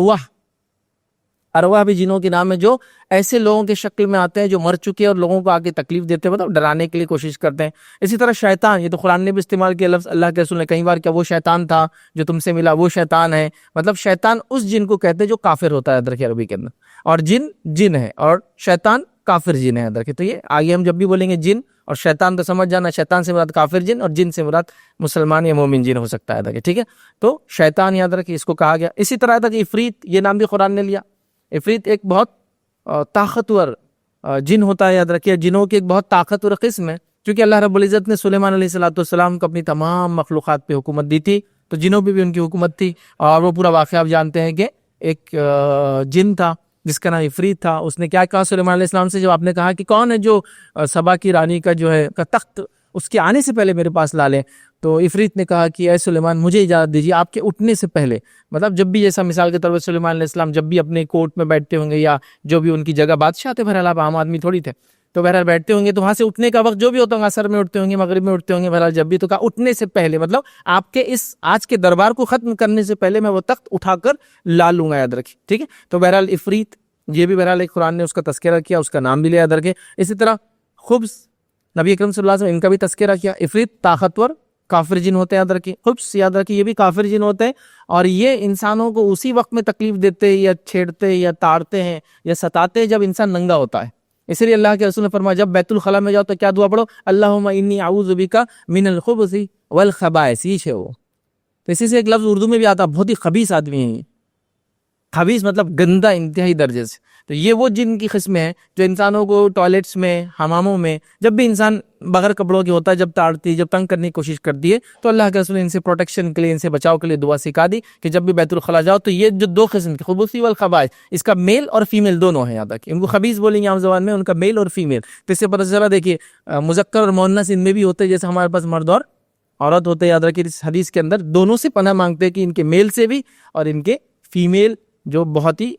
A: ارواح بھی جنوں کے نام ہے جو ایسے لوگوں کے شکل میں آتے ہیں جو مر چکے اور لوگوں کو آگے تکلیف دیتے ہیں، مطلب ڈرانے کے لیے کوشش کرتے ہیں. اسی طرح شیطان، یہ تو قرآن نے بھی استعمال کیا لفظ، اللہ کے رسول نے کئی بار کیا وہ شیطان تھا جو تم سے ملا، وہ شیطان ہے. مطلب شیطان اس جن کو کہتے ہیں جو کافر ہوتا ہے یاد رکھیں عربی کے اندر، اور جن ہے اور شیطان کافر جن ہے. یاد رکھیں تو یہ آگے ہم جب بھی بولیں گے جن اور شیطان تو سمجھ جانا شیطان سے مراد کافر جن اور جن سے مراد مسلمان یا مومن جن ہو سکتا ہے. یاد رکھیں ٹھیک ہے، تو شیطان یاد رکھیں اس کو کہا گیا. اسی طرح تک عفریت، یہ نام بھی قرآن نے لیا. عفریت ایک بہت طاقتور جن ہوتا ہے. یاد رکھیے جنوں کی ایک بہت طاقتور قسم ہے، کیونکہ اللہ رب العزت نے سلیمان علیہ السلام کو اپنی تمام مخلوقات پہ حکومت دی تھی، تو جنوں پہ بھی ان کی حکومت تھی. اور وہ پورا واقعہ آپ جانتے ہیں کہ ایک جن تھا جس کا نام عفریت تھا. اس نے کیا کہا سلیمان علیہ السلام سے جب آپ نے کہا کہ کون ہے جو سبا کی رانی کا جو ہے کا تخت اس کے آنے سے پہلے میرے پاس لا لیں، تو عفریت نے کہا کہ اے سلیمان مجھے اجازت دیجیے آپ کے اٹھنے سے پہلے. مطلب جب بھی جیسا مثال کے طور پر سلیمان علیہ السلام جب بھی اپنے کورٹ میں بیٹھتے ہوں گے یا جو بھی ان کی جگہ بادشاہ تھے، بہرحال آپ عام آدمی تھوڑی تھے، تو بہرحال بیٹھتے ہوں گے تو وہاں سے اٹھنے کا وقت جو بھی ہوتا ہوگا، عصر میں اٹھتے ہوں گے، مغرب میں اٹھتے ہوں گے، بہرحال جب بھی تو کہا اٹھنے سے پہلے، مطلب آپ کے اس آج کے دربار کو ختم کرنے سے پہلے میں وہ تخت اٹھا کر لا لوں گا. یاد رکھیں ٹھیک ہے. تو بہرحال عفریت یہ بھی بہرحال ایک قرآن نے اس کا تذکرہ کیا، اس کا نام بھی لیا. یاد رکھیں اسی طرح خبث، نبی اکرم صلی اللہ علیہ وسلم ان کا بھی تذکرہ کیا. عفریت طاقتور کافر جن ہوتے ہیں. یاد رکھیں خبث، یاد رکھیں یہ بھی کافر جن ہوتے ہیں، اور یہ انسانوں کو اسی وقت میں تکلیف دیتے یا چھیڑتے یا تاڑتے ہیں یا ستاتے ہیں جب انسان ننگا ہوتا ہے. اس لیے اللہ کے رسول نے فرمایا جب بیت الخلاء میں جاؤ تو کیا دعا پڑھو، اللہم انی اعوذ بک من الخبث والخبائث. یہ وہ تو اسی سے ایک لفظ اردو میں بھی آتا، بہت ہی خبیث آدمی ہیں. خبیث مطلب گندا انتہائی درجے سے. تو یہ وہ جن کی قسمیں ہیں جو انسانوں کو ٹوائلٹس میں، حماموں میں جب بھی انسان بغیر کپڑوں کے ہوتا ہے جب تاڑتی، جب تنگ کرنے کی کوشش کرتی ہے، تو اللہ کے رسول نے ان سے پروٹیکشن کے لیے، ان سے بچاؤ کے لیے دعا سکھا دی کہ جب بھی بیت الخلاء جاؤ تو یہ جو دو قسم کے خبثی والخبائث، اس کا میل اور فیمیل دونوں ہیں. یاد رکھیں ان کو خبیث بولیں گے عام زبان میں، ان کا میل اور فیمیل. تو اس سے پتہ چلا دیکھیے مذکر اور مؤنث ان میں بھی ہوتے ہیں، جیسے ہمارے پاس مرد اور عورت ہوتے ہیں. یاد رکھیے اس حدیث کے اندر دونوں سے پناہ مانگتے ہیں کہ ان کے میل سے بھی اور ان کے فیمیل جو بہت ہی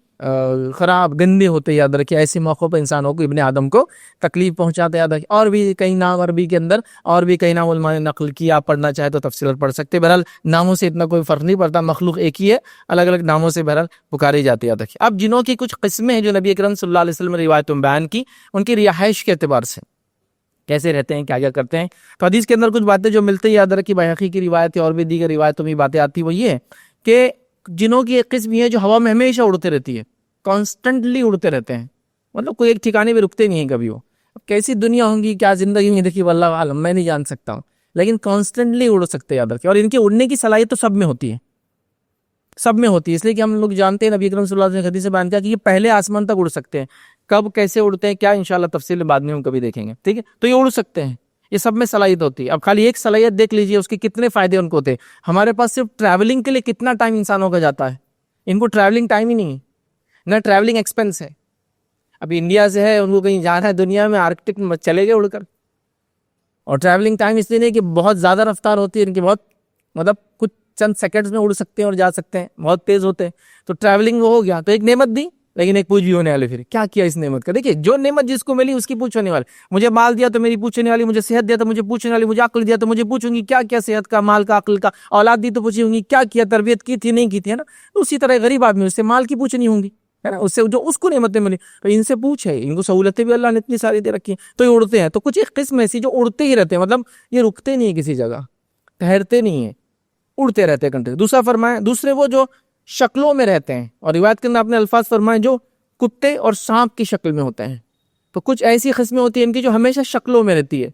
A: خراب گندے ہوتے. یاد رکھیں ایسے موقعوں پر انسانوں کو، ابن آدم کو تکلیف پہنچاتے. یاد رکھیں اور بھی کئی نام عربی کے اندر اور بھی کئی نام علماء نے نقل کیا، آپ پڑھنا چاہے تو تفصیل پڑھ سکتے. بہرحال ناموں سے اتنا کوئی فرق نہیں پڑتا، مخلوق ایک ہی ہے، الگ الگ ناموں سے بہرحال پکاری جاتی. یاد رکھیں اب جنوں کی کچھ قسمیں ہیں جو نبی اکرم صلی اللہ علیہ وسلم نے روایتوں میں بیان کی، ان کی رہائش کے اعتبار سے کیسے رہتے ہیں، کیا کیا کرتے ہیں. تو حدیث کے اندر کچھ باتیں جو ملتے ہیں. یاد رکھیں بیہقی کی روایت اور بھی دیگر روایتوں میں باتیں آتی، وہ یہ ہے کہ جنوں کی ایک قسم یہ ہے جو ہوا میں ہمیشہ اڑتے رہتی ہے، کانسٹنٹلی اڑتے رہتے ہیں، مطلب کوئی ایک ٹھکانے پہ رکتے نہیں ہیں کبھی. وہ کیسی دنیا ہوں گی، کیا زندگی ہوں گی، دیکھیے واللہ عالم، میں نہیں جان سکتا ہوں، لیکن کانسٹنٹلی اڑ سکتے. یاد رکھیں اور ان کے اڑنے کی صلاحیت تو سب میں ہوتی ہے، سب میں ہوتی ہے. اس لیے کہ ہم لوگ جانتے ہیں نبی اکرم صلی اللہ علیہ وسلم نے حدیث سے بیان کیا کہ یہ پہلے آسمان تک اڑ سکتے ہیں. کب کیسے اڑتے ہیں کیا انشاءاللہ تفصیل بعد میں ہم کبھی دیکھیں گے. ٹھیک ہے، تو یہ اڑ سکتے ہیں، یہ سب میں صلاحیت ہوتی ہے. اب خالی ایک صلاحیت دیکھ لیجئے اس کے کتنے فائدے ان کو ہوتے ہیں. ہمارے پاس صرف ٹریولنگ کے لیے کتنا ٹائم انسانوں کا جاتا ہے، ان کو ٹریولنگ ٹائم ہی نہیں ہے، نہ ٹریولنگ ایکسپینس ہے. ابھی انڈیا سے ہے، ان کو کہیں جانا ہے دنیا میں، آرکٹک میں چلے گئے اڑ کر. اور ٹریولنگ ٹائم اس لیے نہیں کہ بہت زیادہ رفتار ہوتی ہے ان کی، بہت مطلب کچھ چند سیکنڈز میں اڑ سکتے ہیں اور جا سکتے ہیں، بہت تیز ہوتے ہیں. تو ٹریولنگ وہ ہو گیا، تو ایک نعمت دی لیکن ایک پوچھ بھی ہونے والے. پھر کیا کیا اس نعمت کا؟ دیکھیے جو نعمت جس کو ملی اس کی پوچھ ہونے والی. مجھے مال دیا تو میری پوچھنے والی، مجھے صحت دیا تو مجھے پوچھنے والی، مجھے عقل دیا تو مجھے پوچھوں گی کیا کیا صحت کا، مال کا، عقل کا. اولاد دی تو پوچھیں گی کیا کیا، تربیت کی تھی نہیں کی تھی، ہے نا. اسی طرح غریب آدمی اس سے مال کی پوچھنی ہوں گی، ہے نا, اس سے جو اس کو نعمتیں ملی, تو ان سے پوچھے, ان کو سہولتیں بھی اللہ نے اتنی ساری دے رکھی ہیں, تو یہ اڑتے ہیں. تو کچھ ایک قسم ایسی جو اڑتے ہی رہتے ہیں, مطلب یہ رکتے نہیں ہیں کسی جگہ, ٹھہرتے نہیں ہیں, اڑتے رہتے ہیں کنٹینیو. دوسرا فرمایا, دوسرے وہ جو شکلوں میں رہتے ہیں, اور روایت کے اندر آپ نے الفاظ فرمائے جو کتے اور سانپ کی شکل میں ہوتے ہیں. تو کچھ ایسی قسمیں ہوتی ہیں ان کی جو ہمیشہ شکلوں میں رہتی ہے,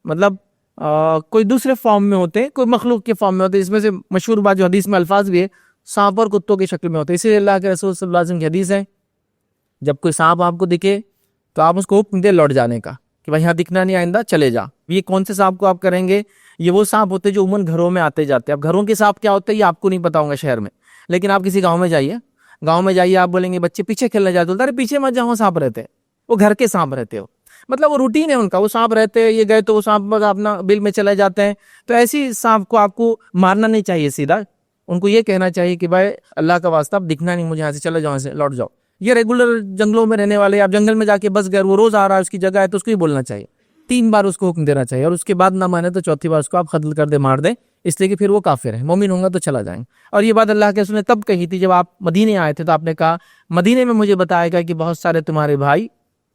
A: مطلب کوئی دوسرے فارم میں ہوتے ہیں, کوئی مخلوق کے فارم میں ہوتے ہیں. اس میں سے مشہور بات جو حدیث میں الفاظ بھی ہے, سانپ اور کتوں کی شکل میں ہوتے ہیں. اسی لیے اللہ کے رسول صلی اللہ علیہ وسلم کی حدیث ہے, جب کوئی سانپ آپ کو دکھے تو آپ اس کو حکم دے لوٹ جانے کا, کہ بھائی یہاں دکھنا نہیں, آئندہ چلے جا. یہ کون سے سانپ کو آپ کریں گے؟ یہ وہ سانپ ہوتے ہیں جو عموماً گھروں میں آتے جاتے ہیں. اب گھروں کے سانپ کیا ہوتے ہیں یہ آپ کو نہیں پتا ہوگا شہر میں, لیکن آپ کسی گاؤں میں جائیے, آپ بولیں گے بچے پیچھے کھیلنے جاتے, ارے پیچھے مت جاؤ, سانپ رہتے ہیں, وہ گھر کے سانپ رہتے ہو, مطلب وہ روٹین ہے ان کا, وہ سانپ رہتے ہیں, یہ گئے تو وہ سانپ اپنا بل میں چلے جاتے ہیں. تو ایسی سانپ کو آپ کو مارنا نہیں چاہیے سیدھا, ان کو یہ کہنا چاہیے کہ بھائی اللہ کا واسطہ اب دکھنا نہیں مجھے, یہاں سے چلے جاؤ, یہاں سے لوٹ جاؤ. یہ ریگولر جنگلوں میں رہنے والے, آپ جنگل میں جا کے بس گئے, وہ روز آ رہا ہے, اس کی جگہ ہے, تو اس کو ہی بولنا چاہیے, 3 بار اس کو حکم دینا چاہیے, اور اس کے بعد نہ مانے تو 4تھی بار اس کو آپ قتل کر دے, مار دیں, اس لیے کہ پھر وہ کافر ہے. مومن ہوں گا تو چلا جائیں. اور یہ بات اللہ کے رسول نے تب کہی تھی جب آپ مدینے آئے تھے, تو آپ نے کہا مدینے میں مجھے بتایا گا کہ بہت سارے تمہارے بھائی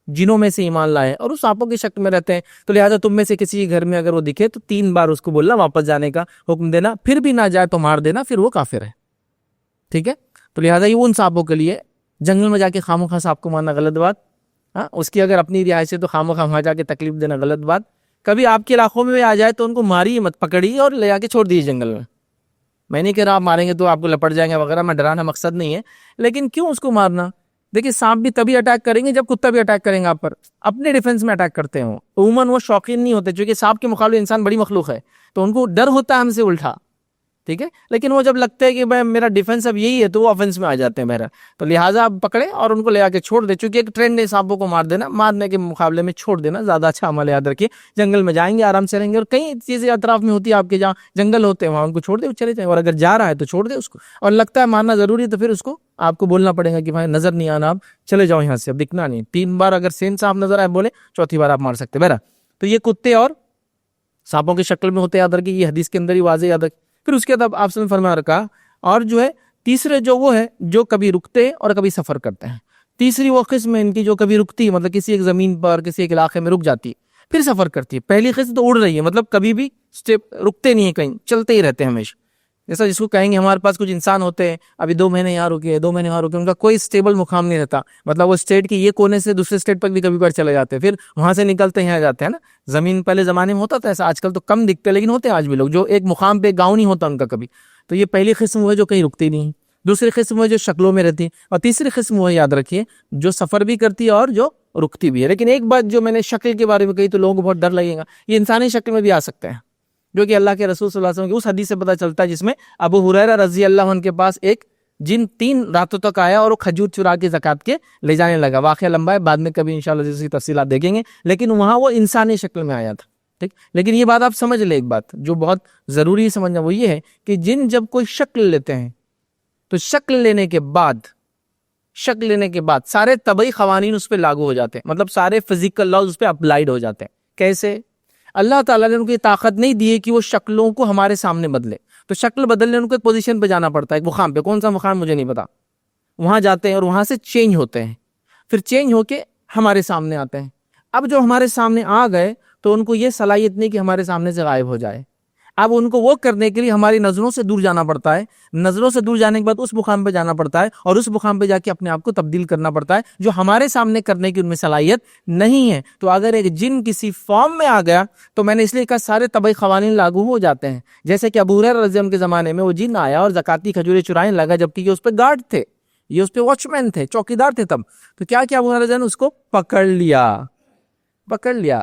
A: جنوں میں سے ایمان لائے اور اس سانپوں کی شکل میں رہتے ہیں, تو لہٰذا تم میں سے کسی گھر میں اگر وہ دکھے تو 3 بار اس کو بولنا, واپس جانے کا حکم دینا, پھر بھی نہ جائے تو مار دینا, پھر وہ کافر ہے. ٹھیک ہے, تو لہٰذا یہ ان سانپوں کے لیے, جنگل میں جا کے خامخواہ سانپ کو مارنا غلط بات, ہاں اس کی اگر اپنی رہائش ہے تو خامخواہ وہاں جا کے تکلیف دینا غلط بات. کبھی آپ کے علاقوں میں بھی آ جائے تو ان کو ماری مت, پکڑی اور لے جا کے چھوڑ دیجیے جنگل میں. میں نہیں کہہ رہا آپ ماریں گے تو آپ کو لپٹ جائیں گے وغیرہ, میں ڈرانا مقصد نہیں ہے, لیکن کیوں اس کو مارنا؟ دیکھیے سانپ بھی تبھی اٹیک کریں گے جب کتا بھی اٹیک کریں گے آپ پر, اپنے ڈیفنس میں اٹیک کرتے ہیں. عموماً وہ شوقین نہیں ہوتے, چونکہ سانپ کے مقابلے انسان بڑی مخلوق ہے, تو ان کو ڈر ہوتا ہے ہم سے الٹا. ٹھیک ہے, لیکن وہ جب لگتا ہے کہ بھائی میرا ڈیفنس اب یہی ہے, تو وہ آفنس میں آ جاتے ہیں بہرحال. تو لہٰذا آپ پکڑے اور ان کو لے آ کے چھوڑ دے, چونکہ ایک ٹرینڈ ہے سانپوں کو مار دینا, مارنے کے مقابلے میں چھوڑ دینا زیادہ اچھا عمل. یاد رکھیے جنگل میں جائیں گے, آرام سے رہیں گے, اور کئی چیزیں اطراف میں ہوتی ہے آپ کے, جہاں جنگل ہوتے ہیں وہاں ان کو چھوڑ دے, چلے جائیں. اور اگر جا رہا ہے تو چھوڑ دے اس کو, اور لگتا ہے مارنا ضروری ہے تو پھر اس کو آپ کو بولنا پڑے گا کہ بھائی نظر نہیں آنا, آپ چلے جاؤ یہاں سے, اب دکھنا نہیں. 3 بار اگر سیم سانپ نظر آئے بولے, 4تھی بار آپ مار سکتے بہرحال. تو یہ کتے اور سانپوں کی شکل میں ہوتے, یاد رکھیے, یہ حدیث کے اندر ہی واضح یاد رکھیے. پھر اس کے بعد آپ سے فرما رکھا, اور جو ہے تیسرے جو وہ ہے جو کبھی رکتے اور کبھی سفر کرتے ہیں. تیسری وہ قسم ہے ان کی جو کبھی رکتی ہے, مطلب کسی ایک زمین پر کسی ایک علاقے میں رک جاتی ہے, پھر سفر کرتی ہے. پہلی قسم تو اڑ رہی ہے, مطلب کبھی بھی رکتے نہیں ہیں, کہیں چلتے ہی رہتے ہیں ہمیشہ. جیسا جس کو کہیں گے ہمارے پاس کچھ انسان ہوتے ہیں ابھی 2 مہینے یہاں رکے, 2 مہینے وہاں رکے, ان کا کوئی اسٹیبل مقام نہیں رہتا, مطلب وہ اسٹیٹ کی یہ کونے سے دوسرے اسٹیٹ پر بھی کبھی بار چلے جاتے ہیں, پھر وہاں سے نکلتے ہیں, یہاں جاتے ہیں نا. زمین پہلے زمانے میں ہوتا تھا ایسا, آج کل تو کم دکھتے, لیکن ہوتے ہیں آج بھی لوگ جو ایک مقام پہ گاؤں نہیں ہوتا ان کا کبھی. تو یہ پہلی قسم وہ ہے جو کہیں رکتی نہیں, دوسری قسم وہ جو شکلوں میں رہتی ہے, اور تیسری قسم وہ یاد رکھیے جو سفر بھی کرتی ہے اور جو رکتی بھی ہے. لیکن ایک بات جو میں نے شکل کے بارے میں کہی تو لوگوں کو بہت ڈر لگے گا, یہ انسانی شکل میں بھی آ سکتے ہیں, جو کہ اللہ کے رسول صلی اللہ علیہ وسلم کی اس حدیث سے پتہ چلتا ہے جس میں ابو ہریرہ رضی اللہ عنہ کے پاس ایک جن 3 راتوں تک آیا اور وہ کھجور چرا کے زکوٰۃ کے لے جانے لگا. واقعہ لمبا ہے, بعد میں کبھی انشاءاللہ اس کی تفصیلات دیکھیں گے, لیکن وہاں وہ انسانی شکل میں آیا تھا. ٹھیک, لیکن یہ بات آپ سمجھ لیں, ایک بات جو بہت ضروری سمجھنا وہ یہ ہے کہ جن جب کوئی شکل لیتے ہیں تو شکل لینے کے بعد سارے طبعی قوانین اس پہ لاگو ہو جاتے ہیں, مطلب سارے فزیکل لاز اس پہ اپلائیڈ ہو جاتے ہیں. کیسے؟ اللہ تعالیٰ نے ان کو یہ طاقت نہیں دی ہے کہ وہ شکلوں کو ہمارے سامنے بدلے, تو شکل بدلنے ان کو ایک پوزیشن پہ جانا پڑتا ہے, ایک مقام پہ, کون سا مقام مجھے نہیں پتا, وہاں جاتے ہیں اور وہاں سے چینج ہوتے ہیں, پھر چینج ہو کے ہمارے سامنے آتے ہیں. اب جو ہمارے سامنے آ گئے تو ان کو یہ صلاحیت نہیں کہ ہمارے سامنے سے غائب ہو جائے, اب ان کو وہ کرنے کے لیے ہماری نظروں سے دور جانا پڑتا ہے, نظروں سے دور جانے کے بعد اس مقام پہ جانا پڑتا ہے, اور اس مقام پہ جا کے اپنے آپ کو تبدیل کرنا پڑتا ہے جو ہمارے سامنے کرنے کی ان میں صلاحیت نہیں ہے. تو اگر ایک جن کسی فارم میں آ گیا تو میں نے اس لیے کہا سارے طبعی قوانین لاگو ہو جاتے ہیں. جیسے کہ ابو ہریرہ رضی اللہ عنہ کے زمانے میں وہ جن آیا اور زکاتی کھجوریں چرانے لگا, جبکہ یہ اس پہ گارڈ تھے, یہ اس پہ واچ مین تھے, چوکیدار تھے تب. تو کیا ابو ہریرہ رضی اللہ عنہ اس کو پکڑ لیا,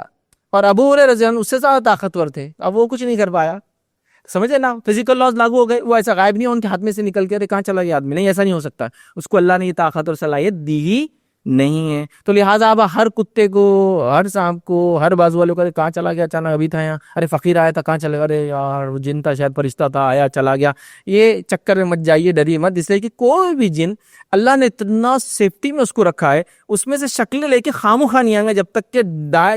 A: اور ابو ہریرہ رضی اللہ عنہ اس سے زیادہ طاقتور تھے, اب وہ کچھ نہیں کر پایا. سمجھے نا, فزیکل لاز لاگو ہو گئے, وہ ایسا غائب نہیں ہو ان کے ہاتھ میں سے نکل کے کہاں چلا گیا آدمی, نہیں, ایسا نہیں ہو سکتا, اس کو اللہ نے یہ طاقت اور صلاحیت دی ہی نہیں ہے. تو لہٰذا اب ہر کتے کو, ہر سانپ کو, ہر بازو والوں کو کہاں چلا گیا اچانک, ابھی تھا یہاں, ارے فقیر آیا تھا کہاں چلے گا, ارے یار وہ جن تھا شاید فرشتہ تھا آیا چلا گیا. یہ چکر میں مت جائیے, ڈریے مت, اس لیے کہ کوئی بھی جن اللہ نے اتنا سیفٹی میں اس کو رکھا ہے, اس میں سے شکلیں لے کے خاموخواہ نہیں آئیں گے جب تک کہ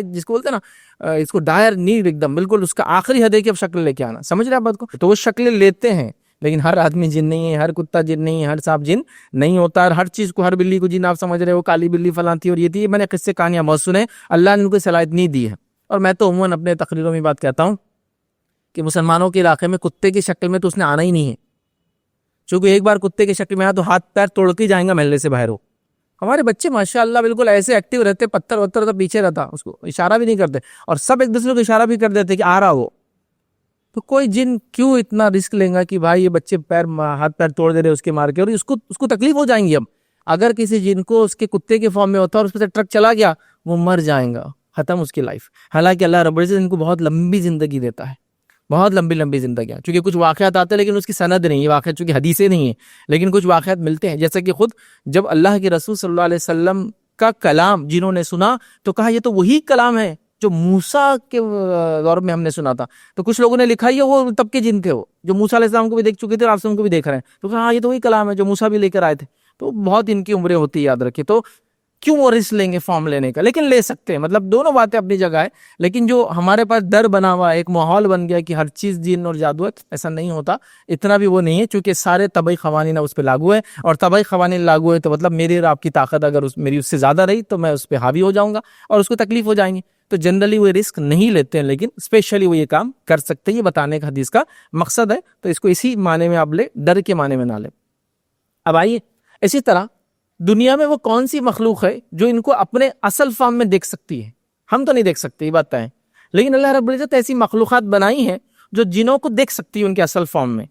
A: جس کو بولتے ہیں نا اس کو ڈائر نیڈ, ایک دم بالکل اس کا آخری حد ہے کہ اب شکل لے کے آنا. سمجھ رہے آپ بات کو؟ تو وہ شکلیں لیتے ہیں, لیکن ہر آدمی جن نہیں ہے، ہر کتا جن نہیں ہے، ہر سانپ جن نہیں ہوتا، اور ہر چیز کو، ہر بلی کو جن آپ سمجھ رہے ہو، کالی بلی فلاں تھی اور یہ تھی. میں نے قصے کہانیاں بہت سنے. اللہ نے ان کو صلاحیت نہیں دی ہے. اور میں تو عموماً اپنے تقریروں میں بات کہتا ہوں کہ مسلمانوں کے علاقے میں کتے کی شکل میں تو اس نے آنا ہی نہیں ہے. چونکہ ایک بار کتے کی شکل میں آیا تو ہاتھ پیر توڑ کے جائیں گا محلے سے باہر. ہو ہمارے بچے ماشاءاللہ بالکل ایسے ایکٹیو رہتے، پتھر وتر تو پیچھے رہتا، اس کو اشارہ بھی نہیں کرتے، اور سب ایک دوسرے کو اشارہ بھی کر دیتے کہ آ رہا وہ. تو کوئی جن کیوں اتنا رسک لیں گا کہ بھائی یہ بچے ہاتھ پیر توڑ دے رہے اس کے مار کے، اور اس کو تکلیف ہو جائیں گی. اب اگر کسی جن کو اس کے کتے کے فارم میں ہوتا اور اس پہ سے ٹرک چلا گیا، وہ مر جائیں گا، ختم اس کی لائف. حالانکہ اللہ رب العزت ان کو بہت لمبی زندگی دیتا ہے، بہت لمبی لمبی زندگیاں. چونکہ کچھ واقعات آتے ہیں لیکن اس کی سند نہیں ہے، واقعات چونکہ حدیثیں نہیں ہیں، لیکن کچھ واقعات ملتے ہیں. جیسا کہ خود جب اللہ کے رسول صلی اللہ علیہ وسلم کا کلام جنہوں نے سنا تو کہا یہ تو وہی کلام ہے جو موسیٰ کے دور میں ہم نے سنا تھا. تو کچھ لوگوں نے لکھا یہ وہ تب کے جن تھے، وہ جو موسیٰ علیہ السلام کو بھی دیکھ چکے تھے اور آپ سے ان کو بھی دیکھ رہے ہیں. تو کہا ہاں یہ تو وہی کلام ہے جو موسیٰ بھی لے کر آئے تھے. تو بہت ان کی عمریں ہوتی ہے، یاد رکھیں. تو کیوں وہ رسک لیں گے فارم لینے کا؟ لیکن لے سکتے ہیں. مطلب دونوں باتیں اپنی جگہ ہے. لیکن جو ہمارے پاس ڈر بنا ہوا ہے، ایک ماحول بن گیا کہ ہر چیز جن اور جادو ہے، ایسا نہیں ہوتا. اتنا بھی وہ نہیں ہے، چونکہ سارے طبعی قوانین اس پہ لاگو ہے، اور طبعی قوانین لاگو ہے تو مطلب میری اور آپ کی طاقت اگر میری اس سے زیادہ رہی تو میں اس پہ حاوی ہو جاؤں گا اور اس کو تکلیف ہو جائیں گی. تو جنرلی وہ رسک نہیں لیتے ہیں، لیکن اسپیشلی وہ یہ کام کر سکتے ہیں. یہ بتانے کا حدیث کا مقصد ہے. تو اس کو اسی معنی میں آپ لے، ڈر کے معنی میں نہ لیں. اب آئیے، اسی طرح دنیا میں وہ کون سی مخلوق ہے جو ان کو اپنے اصل فارم میں دیکھ سکتی ہے؟ ہم تو نہیں دیکھ سکتے، یہ بات ہے، لیکن اللہ رب العزت ایسی مخلوقات بنائی ہیں جو جنوں کو دیکھ سکتی ہے ان کے اصل فارم میں.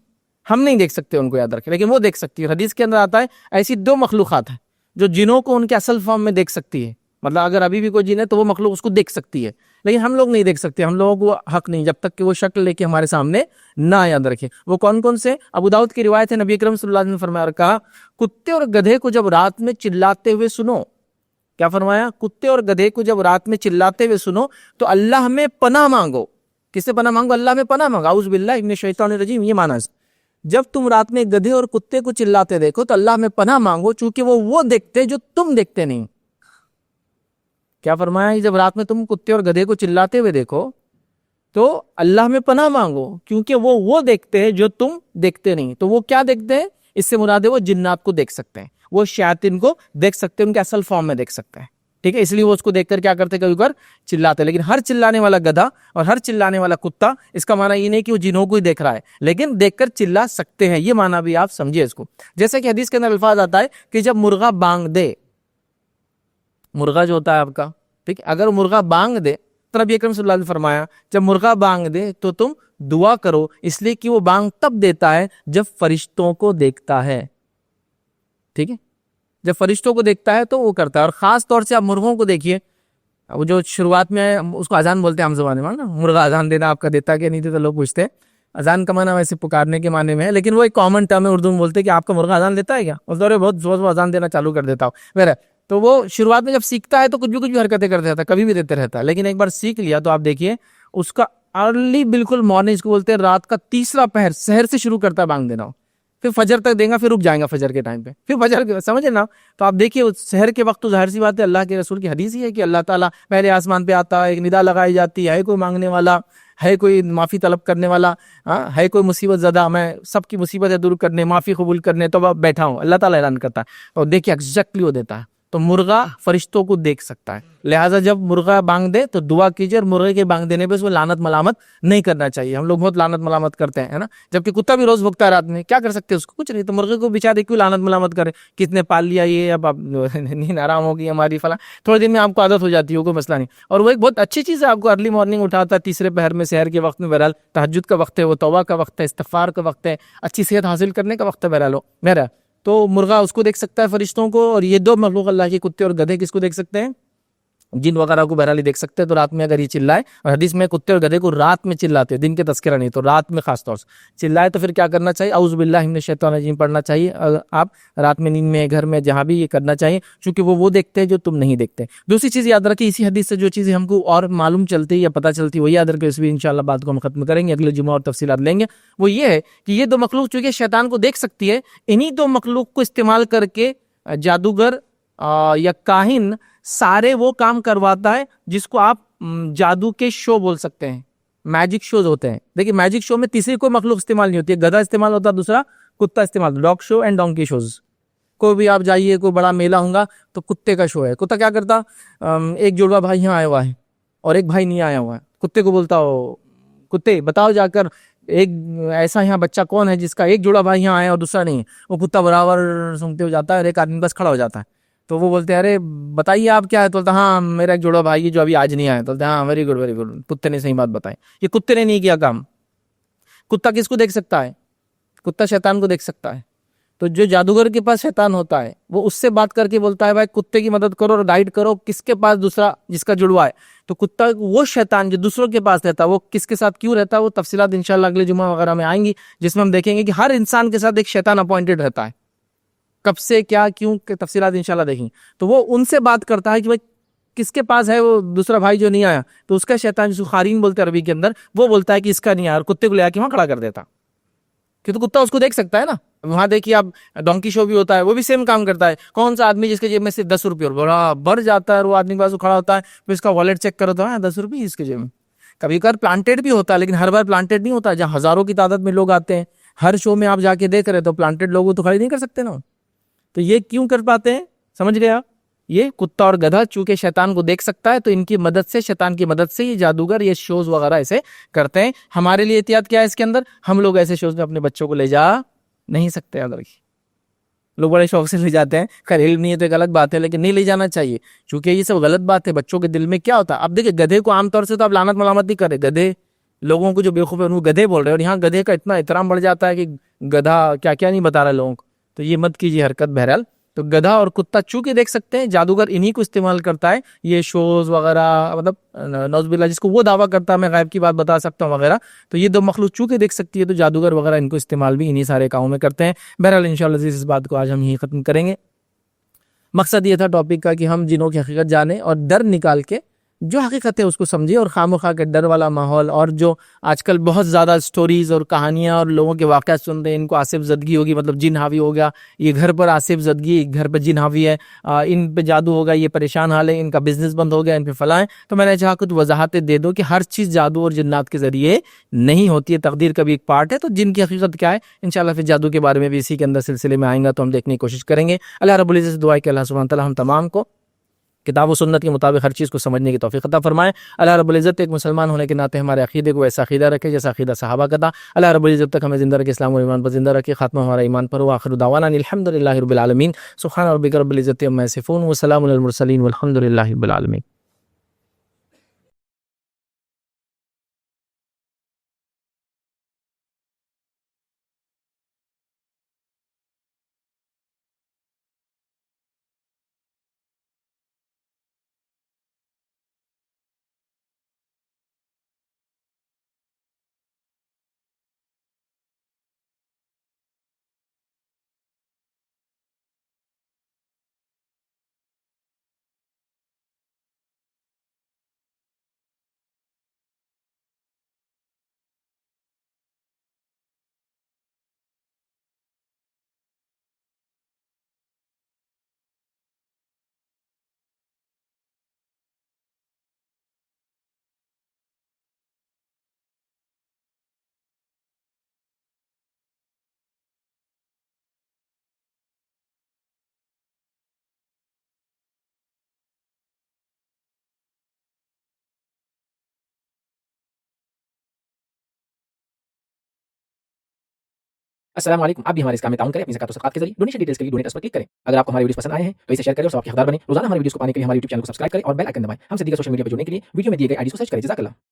A: ہم نہیں دیکھ سکتے ان کو، یاد رکھیں، لیکن وہ دیکھ سکتی ہے. حدیث کے اندر آتا ہے ایسی 2 مخلوقات ہیں جو جنوں کو ان کے اصل فارم میں دیکھ سکتی ہے. مطلب اگر ابھی بھی کوئی جن ہے تو وہ مخلوق اس کو دیکھ سکتی ہے، لیکن ہم لوگ نہیں دیکھ سکتے. ہم لوگوں کو حق نہیں جب تک کہ وہ شکل لے کے ہمارے سامنے نہ. یاد رکھیں وہ کون کون سے؟ ابو داؤد کی روایت ہے، نبی اکرم صلی اللہ علیہ وسلم نے فرمایا اور کہا کتے اور گدھے کو جب رات میں چلاتے ہوئے سنو. کیا فرمایا؟ کتے اور گدھے کو جب رات میں چلاتے ہوئے سنو تو اللہ میں پناہ مانگو. کس سے پناہ مانگو؟ اللہ میں پناہ مانگو. اعوذ باللہ من الشیطان الرجیم. یہ معنی ہے جب تم رات میں گدھے اور کتے کو چلاتے دیکھو تو اللہ میں پناہ مانگو، چونکہ وہ دیکھتے جو تم دیکھتے نہیں. کیا فرمایا؟ جب رات میں تم کتے اور گدھے کو چلاتے ہوئے دیکھو تو اللہ میں پناہ مانگو، کیونکہ وہ دیکھتے ہیں جو تم دیکھتے نہیں. تو وہ کیا دیکھتے ہیں؟ اس سے مراد ہے وہ جنات کو دیکھ سکتے ہیں، وہ شیاطین کو دیکھ سکتے ہیں، ان کے اصل فارم میں دیکھ سکتے ہیں. ٹھیک ہے، اس لیے وہ اس کو دیکھ کر کیا کرتے؟ کبھی کبھار چلاتے. لیکن ہر چلانے والا گدھا اور ہر چلانے والا کتا، اس کا معنی یہ نہیں کہ وہ جنوں کو ہی دیکھ رہا ہے، لیکن دیکھ کر چلا سکتے ہیں. یہ معنی بھی آپ سمجھیے اس کو. جیسے کہ حدیث کے اندر الفاظ آتا ہے کہ جب مرغا بانگ دے، مرغا جو ہوتا ہے آپ کا، ٹھیک ہے، اگر مرغا بانگ دے تو نبی اکرم صلی اللہ علیہ وسلم نے فرمایا جب مرغا بانگ دے تو تم دعا کرو، اس لیے کہ وہ بانگ تب دیتا ہے جب فرشتوں کو دیکھتا ہے. ٹھیک ہے، جب فرشتوں کو دیکھتا ہے تو وہ کرتا ہے. اور خاص طور سے آپ مرغوں کو دیکھیے، وہ جو شروعات میں اس کو اذان بولتے ہیں عام زبان میں نا، مرغا اذان دینا آپ کا دیتا کہ نہیں دیتا، لوگ پوچھتے ہیں. اذان کا معنی ویسے پکارنے کے معنی میں ہے، لیکن وہ ایک کامن ٹرم ہے اردو میں، بولتے ہیں کہ آپ کا مرغا اذان دیتا ہے کیا؟ اس دور میں بہت زور اذان دینا چالو کر دیتا ہوں. تو وہ شروعات میں جب سیکھتا ہے تو کچھ بھی حرکتیں کرتے رہتا ہے، کبھی بھی دیتے رہتا ہے. لیکن ایک بار سیکھ لیا تو آپ دیکھیے اس کا ارلی بالکل مارننگ، اس کو بولتے ہیں رات کا تیسرا پہر، سحر سے شروع کرتا ہے بانگ دینا، پھر فجر تک دیں گا، پھر رک جائیں گا فجر کے ٹائم پہ، پھر فجر کے، سمجھے نا. تو آپ دیکھیے سحر کے وقت تو ظاہر سی بات ہے، اللہ کے رسول کی حدیث ہی ہے کہ اللہ تعالیٰ پہلے آسمان پہ آتا ہے، ایک ندا لگائی جاتی ہے کوئی مانگنے والا ہے، کوئی معافی طلب کرنے والا ہے، کوئی مصیبت زدہ، میں سب کی مصیبتیں دور کرنے، معافی قبول کرنے تو بیٹھا ہوں. اللہ تعالیٰ اعلان کرتا ہے اور دیکھیے ایگزیکٹلی وہ دیتا ہے. تو مرغا فرشتوں کو دیکھ سکتا ہے، لہٰذا جب مرغا بانگ دے تو دعا کیجیے. اور مرغے کے بانگ دینے پہ اس کو لعنت ملامت نہیں کرنا چاہیے. ہم لوگ بہت لعنت ملامت کرتے ہیں نا، جبکہ کتا بھی روز بھوکتا ہے رات میں، کیا کر سکتے ہیں اس کو؟ کچھ نہیں. تو مرغے کو بیچارے کیوں لعنت ملامت کرے؟ کتنے پال لیا یہ، اب نیند آرام ہوگی ہماری فلاں، تھوڑے دن میں آپ کو عادت ہو جاتی ہے، کوئی مسئلہ نہیں. اور وہ ایک بہت اچھی چیز ہے، آپ کو ارلی مارننگ اٹھاتا ہے تیسرے پہر میں، سحر کے وقت میں. بہرحال تہجد کا وقت ہے، وہ توبہ کا وقت ہے، استغفار کا وقت ہے، اچھی صحت حاصل کرنے کا وقت ہے. بہرحال تو مرغا اس کو دیکھ سکتا ہے، فرشتوں کو. اور یہ 2 مخلوق اللہ کے کتے اور گدھے کس کو دیکھ سکتے ہیں؟ جن وغیرہ کو بہرحال دیکھ سکتے ہیں. تو رات میں اگر یہ چلائے، اور حدیث میں کتے اور گدھے کو رات میں چلاتے ہیں، دن کے تذکرہ نہیں، تو رات میں خاص طور سے چلائے تو پھر کیا کرنا چاہیے؟ اعوذ باللہ من الشیطان الرجیم پڑھنا چاہیے. آپ رات میں نیند میں، گھر میں، جہاں بھی یہ کرنا چاہیے، چونکہ وہ دیکھتے ہیں جو تم نہیں دیکھتے. دوسری چیز یاد رکھیں، اسی حدیث سے جو چیزیں ہم کو اور معلوم چلتی یا پتہ چلتی وہ یاد رکھیں. اس بھی انشاءاللہ بات کو ہم ختم کریں گے، اگلے جمعہ اور تفصیلات لیں گے. وہ یہ ہے کہ یہ 2 مخلوق چونکہ شیطان کو دیکھ سکتی ہے، انہی 2 مخلوق کو استعمال کر کے جادوگر یا کاہن سارے وہ کام کرواتا ہے جس کو آپ جادو کے شو بول سکتے ہیں. میجک شوز ہوتے ہیں. دیکھیے میجک شو میں تیسری کوئی مخلوق استعمال نہیں ہوتی ہے, گدھا استعمال ہوتا ہے, دوسرا کتا استعمال, dog show and donkey shows. کوئی بھی آپ جائیے, کوئی بڑا میلہ ہوگا تو کتے کا شو ہے. کتا کیا کرتا, ایک جڑوا بھائی یہاں آیا ہوا ہے اور ایک بھائی نہیں آیا ہوا ہے, کتے کو بولتا ہو کتے بتاؤ جا کر ایک ایسا یہاں بچہ کون ہے جس کا ایک جڑوا بھائی یہاں آیا اور دوسرا نہیں ہے. وہ کتا برابر سنگتے ہو جاتا ہے اور ایک آدمی بس کھڑا ہو جاتا ہے. تو وہ بولتے ہیں ارے بتائیے آپ کیا ہے, تو بولتا ہاں میرا ایک جڑوا بھائی ہے جو ابھی آج نہیں آیا. تو بولتے ہیں ہاں ویری گڈ ویری گڈ, کتے نے صحیح بات بتائی. یہ کتے نے نہیں کیا کام. کتا کس کو دیکھ سکتا ہے, کتا شیطان کو دیکھ سکتا ہے. تو جو جادوگر کے پاس شیطان ہوتا ہے وہ اس سے بات کر کے بولتا ہے بھائی کتے کی مدد کرو اور گائیڈ کرو کس کے پاس دوسرا جس کا جڑوا ہے. تو کتا وہ شیطان جو دوسروں کے پاس رہتا ہے وہ کس کے ساتھ کیوں رہتا ہے, وہ تفصیلات انشاءاللہ اگلے جمعہ وغیرہ میں آئیں گی, جس میں ہم دیکھیں گے کہ ہر انسان کے ساتھ ایک شیطان اپوائنٹڈ رہتا ہے, کب سے کیا کیوں تفصیلات انشاءاللہ دیکھیں. تو وہ ان سے بات کرتا ہے کہ بھائی کس کے پاس ہے وہ دوسرا بھائی جو نہیں آیا. تو اس کا شیطان جس کو خارین بولتے ہیں عربی کے اندر, وہ بولتا ہے کہ اس کا نہیں آیا, اور کتے کو لے آ کے وہاں کھڑا کر دیتا, کیونکہ کتا اس کو دیکھ سکتا ہے نا. وہاں دیکھیے آپ ڈونکی شو بھی ہوتا ہے, وہ بھی سیم کام کرتا ہے. کون سا آدمی جس کے جیب میں صرف 10 روپئے اور بڑا بڑھ جاتا ہے, وہ آدمی کے پاس کھڑا ہوتا ہے, پھر اس کا والیٹ چیک کرو تو 10 روپئے اس کے جیب میں. کبھی کبھار پلانٹیڈ بھی ہوتا ہے, لیکن ہر بار پلانٹیڈ نہیں ہوتا. جہاں ہزاروں کی تعداد میں لوگ آتے ہیں, ہر شو میں آپ جا کے دیکھ رہے تو پلانٹیڈ لوگوں تو خرید نہیں کر سکتے نا. تو یہ کیوں کر پاتے ہیں, سمجھ گیا. یہ کتا اور گدھا چونکہ شیطان کو دیکھ سکتا ہے, تو ان کی مدد سے, شیطان کی مدد سے یہ جادوگر یہ شوز وغیرہ ایسے کرتے ہیں. ہمارے لیے احتیاط کیا ہے اس کے اندر, ہم لوگ ایسے شوز میں اپنے بچوں کو لے جا نہیں سکتے. یاد رکھیے, لوگ بڑے شوق سے لے جاتے ہیں, خیر علم نہیں ہے تو ایک الگ بات ہے, لیکن نہیں لے جانا چاہیے چونکہ یہ سب غلط بات ہے. بچوں کے دل میں کیا ہوتا ہے, اب دیکھیں گدھے کو عام طور سے تو آپ لعنت ملامت نہیں کرے, گدھے لوگوں کو جو بیوقوف ہے ان کو گدھے بول رہے ہیں, اور یہاں گدھے کا اتنا احترام بڑھ جاتا ہے کہ گدھا کیا کیا نہیں بتا رہا لوگوں کو. تو یہ مت کیجیے حرکت. بہرحال تو گدھا اور کتا چونکہ دیکھ سکتے ہیں, جادوگر انہی کو استعمال کرتا ہے یہ شوز وغیرہ, مطلب نعوذ باللہ جس کو وہ دعویٰ کرتا ہے میں غیب کی بات بتا سکتا ہوں وغیرہ, تو یہ دو مخلوق چونکہ دیکھ سکتی ہے تو جادوگر وغیرہ ان کو استعمال بھی انہی سارے کاموں میں کرتے ہیں. بہرحال انشاءاللہ اس بات کو آج ہم یہی ختم کریں گے. مقصد یہ تھا ٹاپک کا کہ ہم جنوں کی حقیقت جانیں اور ڈر نکال کے جو حقیقت ہے اس کو سمجھیں, اور خامخواہ کے ڈر والا ماحول اور جو آج کل بہت زیادہ سٹوریز اور کہانیاں اور لوگوں کے واقعات سنتے ہیں, ان کو آصف زدگی ہوگی, مطلب جن حاوی ہو گیا, یہ گھر پر آصف زدگی, گھر پر جن حاوی ہے, ان پہ جادو ہوگا, یہ پریشان حال ہے, ان کا بزنس بند ہو گیا, ان پہ فلاں ہے. تو میں نے چاہا کچھ وضاحتیں دے دو کہ ہر چیز جادو اور جنات کے ذریعے نہیں ہوتی ہے, تقدیر کا بھی ایک پارٹ ہے. تو جن کی حقیقت کیا ہے انشاءاللہ پھر جادو کے بارے میں بھی اسی کے اندر سلسلے میں آئیں گا تو ہم دیکھنے کی کوشش کریں گے. اللہ رب العزت سے دعا ہے کہ اللہ سبحانہ تعالیٰ ہم تمام کو کتاب و سنت کے مطابق ہر چیز کو سمجھنے کی توفیق عطا فرمائے. اللہ رب العزت ایک مسلمان ہونے کے ناطے ہمارے عقیدے کو ایسا عقیدہ رکھے جیسا عقیدہ صحابہ کا تھا. اللہ رب العزت تک ہمیں زندہ رکھے, اسلام و ایمان پر زندہ رکھے, خاتمہ ہمارا ایمان پر ہو. آخر دعوانا الحمدللہ رب العالمین. سبحان ربک رب العزت عما یصفون وسلام علی المرسلین والحمدللہ رب العالمین.
B: السلام علیکم. آپ بھی ہمارے اس کام میں تعاون کریں اپنی زکات و صدقات کے ذریعے. ڈونیشن ڈیٹیلز کے لیے ڈونیٹ اس پر کلک کریں. اگر آپ کو ہمارے ویڈیوز پسند آئے ہیں تو اسے شیئر کریں اور سب کے حقدار بنیں. روزانہ ہمارے ویڈیوز کو پانے کے لیے ہمارے یوٹیوب چینل کو سبسکرائب کریں اور بیل آئکن دبائیں. ہم سے دیگر سوشل میڈیا پر جڑنے کے لیے ویڈیو میں دیے گئے آئی ڈیز کو سرچ کریں. جزاک اللہ.